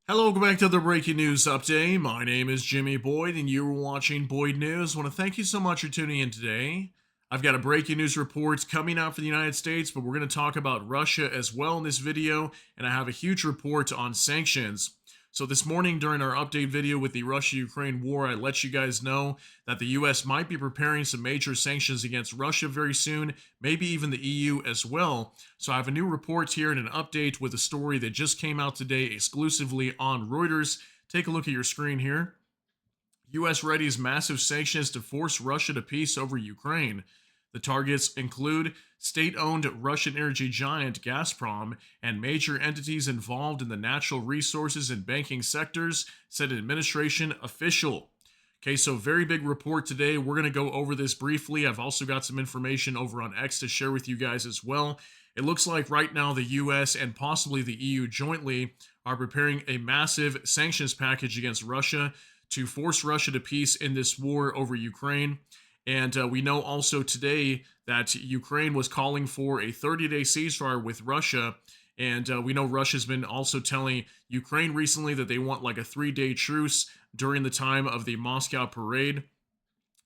Hello, welcome back to the Breaking News Update. My name is Jimmy Boyd, and you're watching Boyd News. I want to thank you so much for tuning in today. I've got a breaking news report coming out for the United States, but we're going to talk about Russia as well in this video, and I have a huge report on sanctions. So, this morning during our update video with the Russia Ukraine war, I let you guys know that the US might be preparing some major sanctions against Russia very soon, maybe even the EU as well. So I have a new report here and an update with a story that just came out today exclusively on Reuters. Take a look at your screen here. US readies massive sanctions to force Russia to peace over Ukraine. The targets include state owned Russian energy giant Gazprom and major entities involved in the natural resources and banking sectors, said an administration official. Okay, so very big report today. We're going to go over this briefly. I've also got some information over on X to share with you guys as well. It looks like right now the US and possibly the EU jointly are preparing a massive sanctions package against Russia to force Russia to peace in this war over Ukraine. And we know also today that Ukraine was calling for a 30-day ceasefire with Russia. And we know Russia's been also telling Ukraine recently that they want like a 3-day truce during the time of the Moscow parade.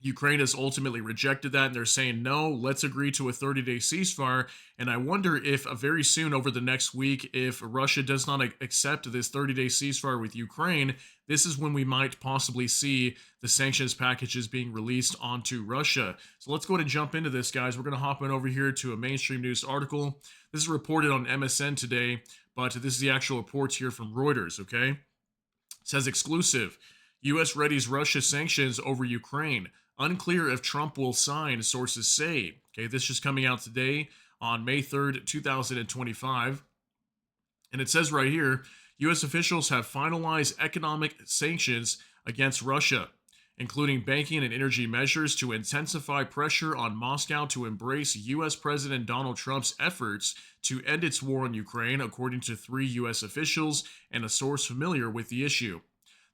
Ukraine has ultimately rejected that, and they're saying, no, let's agree to a 30-day ceasefire. And I wonder if very soon over the next week, if Russia does not accept this 30-day ceasefire with Ukraine, this is when we might possibly see the sanctions packages being released onto Russia. So let's go ahead and jump into this, guys. We're going to hop on over here to a mainstream news article. This is reported on MSN today, but this is the actual reports here from Reuters, okay? It says exclusive. U.S. readies Russia sanctions over Ukraine. Unclear if Trump will sign, sources say. Okay, this just coming out today on May 3rd, 2025. And it says right here, U.S. officials have finalized economic sanctions against Russia, including banking and energy measures to intensify pressure on Moscow to embrace U.S. President Donald Trump's efforts to end its war on Ukraine, according to 3 U.S. officials and a source familiar with the issue.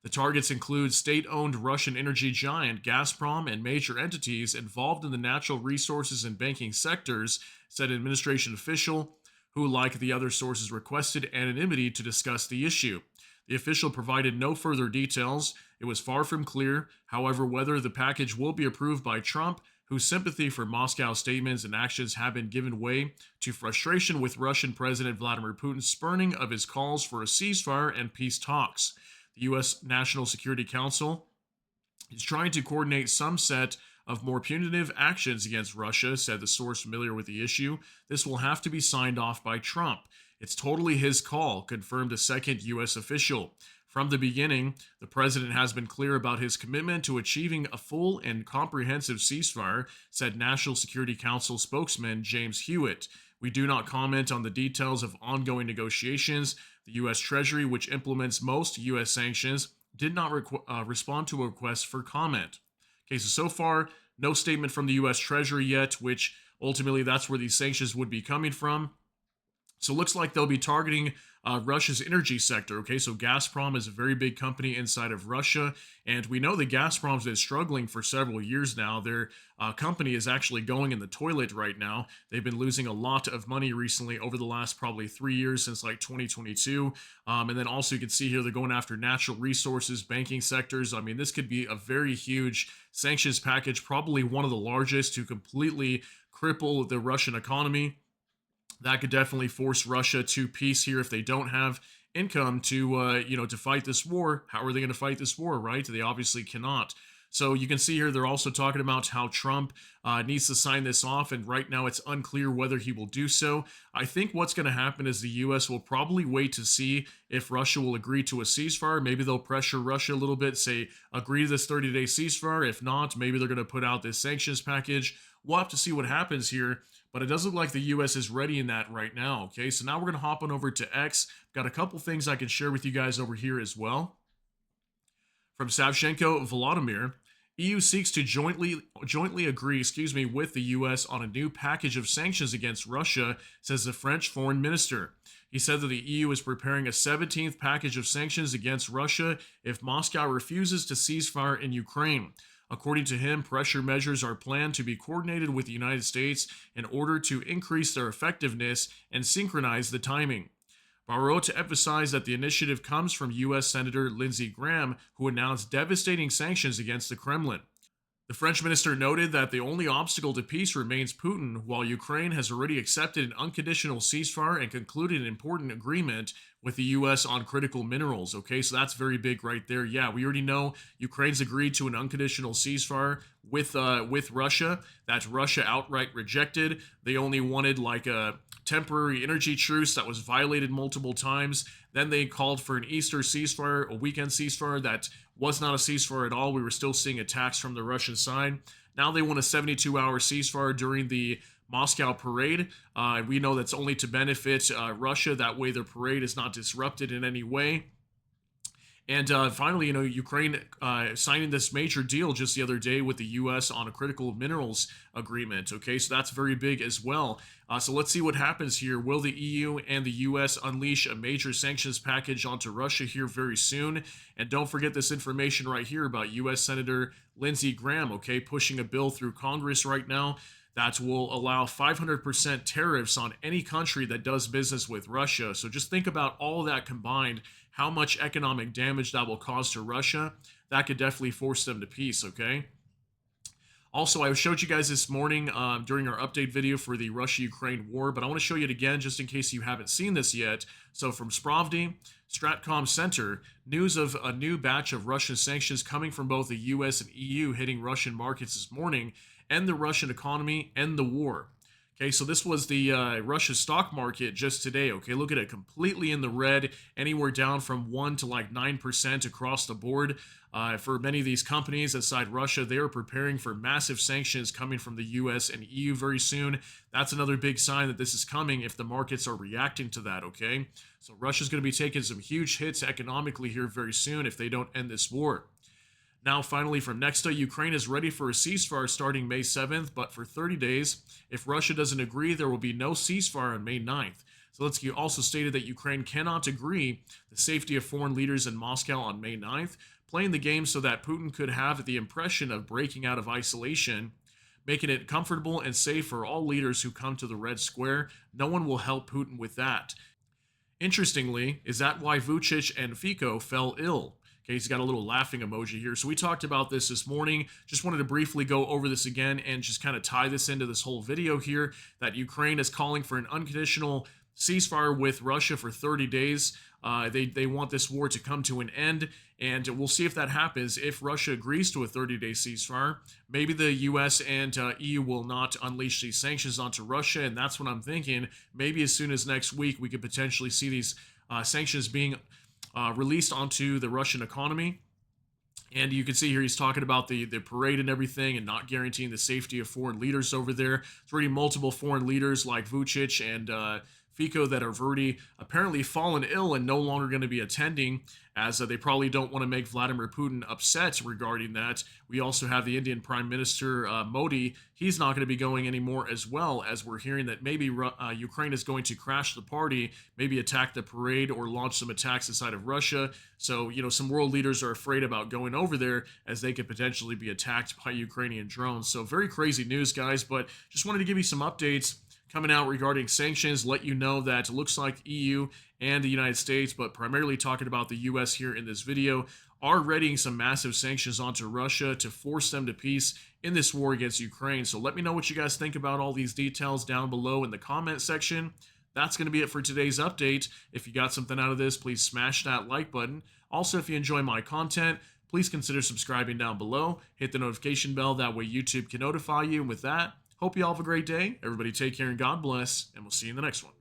The targets include state-owned Russian energy giant Gazprom and major entities involved in the natural resources and banking sectors, said an administration official who, like the other sources, requested anonymity to discuss the issue. The official provided no further details. It was far from clear, however, whether the package will be approved by Trump, whose sympathy for Moscow's statements and actions have been given way to frustration with Russian President Vladimir Putin's spurning of his calls for a ceasefire and peace talks. The U.S. National Security Council is trying to coordinate some set of more punitive actions against Russia, said the source familiar with the issue. This will have to be signed off by Trump. It's totally his call, confirmed a second U.S. official. From the beginning, the president has been clear about his commitment to achieving a full and comprehensive ceasefire, said National Security Council spokesman James Hewitt. We do not comment on the details of ongoing negotiations. The U.S. Treasury, which implements most U.S. sanctions, did not respond to a request for comment. Okay, so far, no statement from the U.S. Treasury yet, which ultimately that's where these sanctions would be coming from. So it looks like they'll be targeting Russia's energy sector. Okay, so Gazprom is a very big company inside of Russia, and we know that Gazprom's been struggling for several years now. Their company is actually going in the toilet right now. They've been losing a lot of money recently over the last probably 3 years since like 2022. And then also you can see here they're going after natural resources, banking sectors. I mean, this could be a very huge sanctions package, probably one of the largest to completely cripple the Russian economy. That could definitely force Russia to peace here if they don't have income to to fight this war. How are they going to fight this war, right? They obviously cannot. So you can see here they're also talking about how Trump needs to sign this off, and right now it's unclear whether he will do so. I think what's going to happen is the U.S. will probably wait to see if Russia will agree to a ceasefire. Maybe they'll pressure Russia a little bit, say, agree to this 30-day ceasefire. If not, maybe they're going to put out this sanctions package. We'll have to see what happens here, but it does look like the U.S. is ready in that right now, okay? So now we're going to hop on over to X. Got a couple things I can share with you guys over here as well. From Savchenko Volodymyr, EU seeks to jointly agree, with the U.S. on a new package of sanctions against Russia, says the French foreign minister. He said that the EU is preparing a 17th package of sanctions against Russia if Moscow refuses to ceasefire in Ukraine. According to him, pressure measures are planned to be coordinated with the United States in order to increase their effectiveness and synchronize the timing. but wrote to emphasize that the initiative comes from U.S. Senator Lindsey Graham, who announced devastating sanctions against the Kremlin. The French minister noted that the only obstacle to peace remains Putin, while Ukraine has already accepted an unconditional ceasefire and concluded an important agreement with the U.S. on critical minerals. Okay, so that's very big right there. Yeah, we already know Ukraine's agreed to an unconditional ceasefire with Russia. That Russia outright rejected. They only wanted like a temporary energy truce that was violated multiple times. Then they called for an Easter ceasefire, a weekend ceasefire that was not a ceasefire at all. We were still seeing attacks from the Russian side. Now they want a 72-hour ceasefire during the Moscow parade. We know that's only to benefit Russia. That way their parade is not disrupted in any way. And finally, Ukraine signing this major deal just the other day with the U.S. on a critical minerals agreement. Okay, so that's very big as well. So let's see what happens here. Will the EU and the U.S. unleash a major sanctions package onto Russia here very soon? And don't forget this information right here about U.S. Senator Lindsey Graham, okay, pushing a bill through Congress right now that will allow 500% tariffs on any country that does business with Russia. So just think about all of that combined, how much economic damage that will cause to Russia. That could definitely force them to peace, okay? Also, I showed you guys this morning during our update video for the Russia-Ukraine war, but I want to show you it again just in case you haven't seen this yet. So from Spravdy, Stratcom Center, news of a new batch of Russian sanctions coming from both the US and EU hitting Russian markets this morning, and the Russian economy, and the war. Okay, so this was the Russia stock market just today. Okay, look at it, completely in the red, anywhere down from 1 to like 9% across the board. For many of these companies aside Russia, they are preparing for massive sanctions coming from the US and EU very soon. That's another big sign that this is coming if the markets are reacting to that, okay? So Russia's going to be taking some huge hits economically here very soon if they don't end this war. Now, finally, from Nexta, Ukraine is ready for a ceasefire starting May 7th, but for 30 days. If Russia doesn't agree, there will be no ceasefire on May 9th. Zelensky also stated that Ukraine cannot agree the safety of foreign leaders in Moscow on May 9th, playing the game so that Putin could have the impression of breaking out of isolation, making it comfortable and safe for all leaders who come to the Red Square. No one will help Putin with that. Interestingly, is that why Vucic and Fico fell ill? Okay, he's got a little laughing emoji here. So we talked about this morning. Just wanted to briefly go over this again and just kind of tie this into this whole video here, that Ukraine is calling for an unconditional ceasefire with Russia for 30 days. They want this war to come to an end, and we'll see if that happens. If Russia agrees to a 30-day ceasefire, maybe the U.S. and EU will not unleash these sanctions onto Russia, and that's what I'm thinking. Maybe as soon as next week, we could potentially see these sanctions being released onto the Russian economy. And you can see here he's talking about the parade and everything and not guaranteeing the safety of foreign leaders over there. There's already multiple foreign leaders like Vucic and Fico that have already apparently fallen ill and no longer going to be attending, as they probably don't want to make Vladimir Putin upset regarding that. We also have the Indian Prime Minister Modi. He's not going to be going anymore, as well, as we're hearing that maybe Ukraine is going to crash the party, maybe attack the parade or launch some attacks inside of Russia. So, some world leaders are afraid about going over there as they could potentially be attacked by Ukrainian drones. So very crazy news, guys, but just wanted to give you some updates coming out regarding sanctions, let you know that it looks like EU and the United States, but primarily talking about the US here in this video, are readying some massive sanctions onto Russia to force them to peace in this war against Ukraine. So let me know what you guys think about all these details down below in the comment section. That's going to be it for today's update. If you got something out of this, please smash that like button. Also, if you enjoy my content, please consider subscribing down below. Hit the notification bell, that way YouTube can notify you. And with that, hope you all have a great day. Everybody take care and God bless, and we'll see you in the next one.